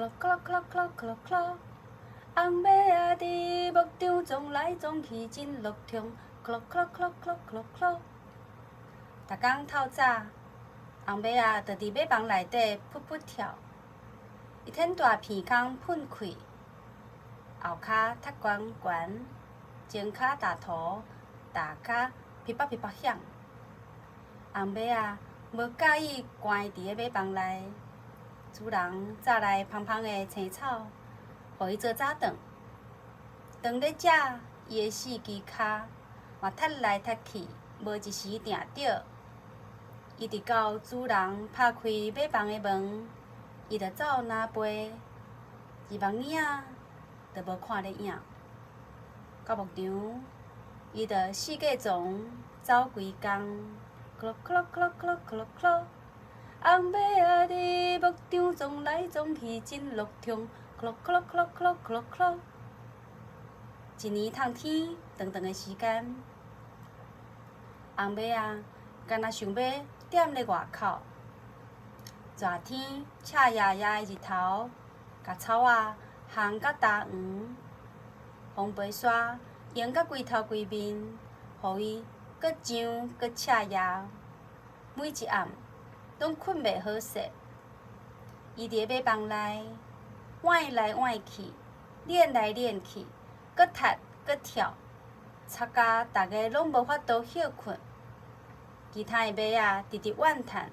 咯咯咯咯咯咯，红马仔伫牧场撞来撞去真乐痛，咯咯咯咯咯咯。逐工透早，红马仔就伫马房内底噗噗跳，伊舔大鼻孔喷开，后骹踢悬悬，前骹打土，大骹噼啪噼啪响。红马仔无介意关伫个马房内。主人摘来芳芳的青草，互伊做早顿。当咧食，伊的四支骹嘛踢来踢去，无一时定着。伊直到主人拍开马房的门，伊就走哪飞，一目领就无看咧影。到牧场，伊就四界撞走规工，咯咯咯咯咯咯。红马仔伫牧场撞来撞去真乐痛，咯咯咯咯咯咯。一年通天长长的时间，红马仔敢若想要踮咧外口。热天赤炎炎的日头，甲草仔烘甲焦黄，风飞沙扬甲规头规面，互伊搁痒搁赤炎。每一暗拢困袂好势，伊伫个马房内换来换去，练来练去，搁踢搁跳，吵甲大家拢无法度歇困。其他的马仔直直怨叹，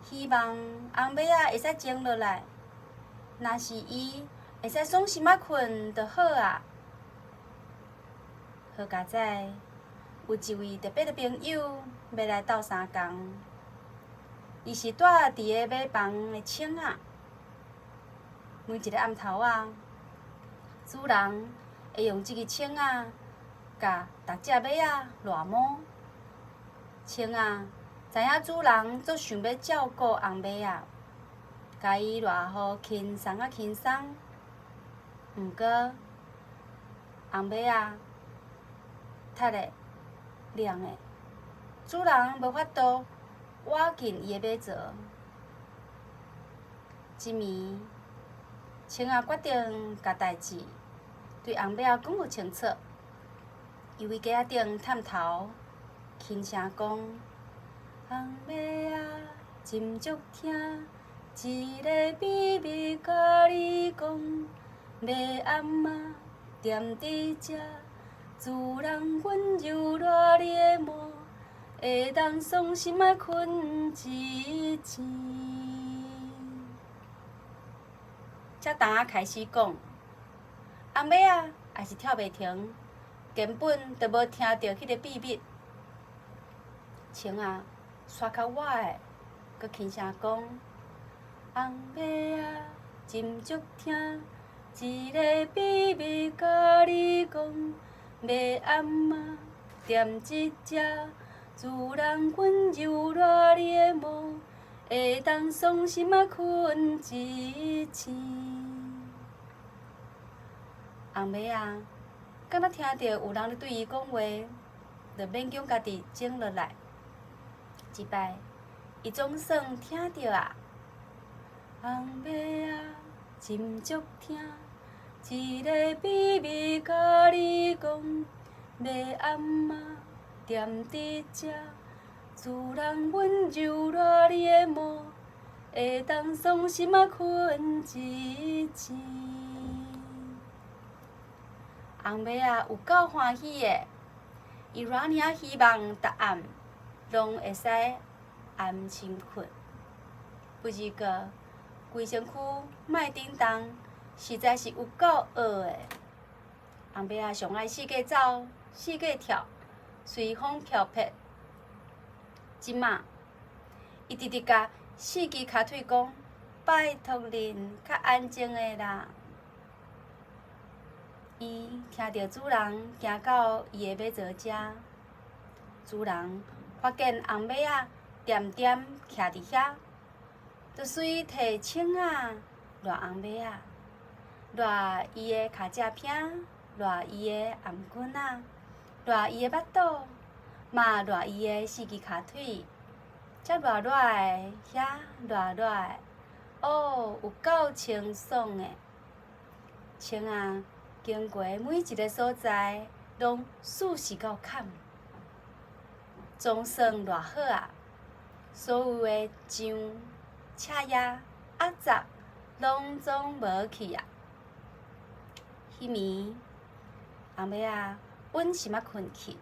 希望红马仔会使静落来。若是伊会使爽心仔困就好啊。好佳哉，有一位特别的朋友要来斗相共。伊是住伫个马房的厂仔，每一个暗头仔，主人会用即个厂仔甲逐只马仔热毛。厂仔知影主人足想要照顾红马仔，甲伊热好轻松啊轻松。毋过红马仔踢的亮的，主人无法度挖紧伊的马槽。一暝，青仔决定甲代志对红马仔讲互清楚。伊为架仔顶探头，轻声讲：红马仔真足听，一个秘密甲你讲，马暗仔踮伫遮，主人温柔热你的毛。会当爽心仔困一醒。才当仔开始讲，红马仔也是跳袂停，根本就无听到迄个秘密。青仔刷较我的，佮轻声讲：红马仔真足听，一个秘密甲你讲，马暗仔踮一遮。主人温柔热你的毛，会当爽心仔困一醒。红马仔敢若听到有人咧对伊讲话，就勉强家己静落来。一摆，伊总算听到啊！红马仔真足听，一个秘密甲你讲，马暗仔踮伫遮，主人温柔热你的毛，会当爽心仔困一醒。红马仔有够欢喜的，伊偌尔希望逐暗拢会使安心困。不过，规身躯莫震动，实在是有够饿的。红马仔上爱四界走，四界跳。随风飘撇，即马伊直直甲四支骹腿讲：拜托恁较安静的啦。伊听到主人行到伊的马槽遮，主人发现红马仔点点徛伫遐，就随摕枪仔热红马仔，热伊的骹脊片，热伊的颔棍仔。热伊的腹肚，嘛热伊的四支骹腿，才热热的遐热热的，哦，有够清爽的。青啊，经过每一个所在，拢舒适到坎。总算偌好啊！所有的癢、赤野、鸭杂，拢总无去啊。迄暝，红尾仔稳是仔困去，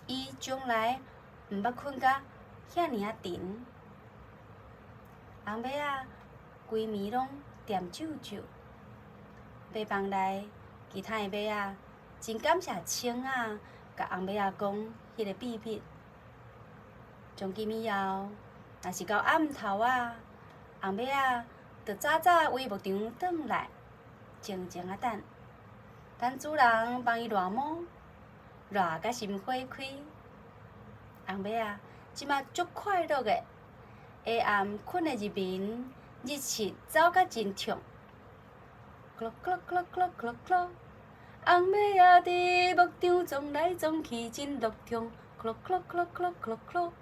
伊从来毋捌困甲遐尔啊沉。红尾仔规暝拢念咒咒，马房内其他的马仔真感谢青仔，甲红尾仔讲迄个秘密。从今以后，若是到暗头啊，红尾仔着早早回牧场转来，静静啊等主人帮伊热毛，热甲心花开。红尾仔即马足快乐的，下暗困的入眠，日出走甲真畅。咯咯咯咯咯咯，红尾仔伫牧场撞来撞去真乐畅。咯咯咯咯咯咯。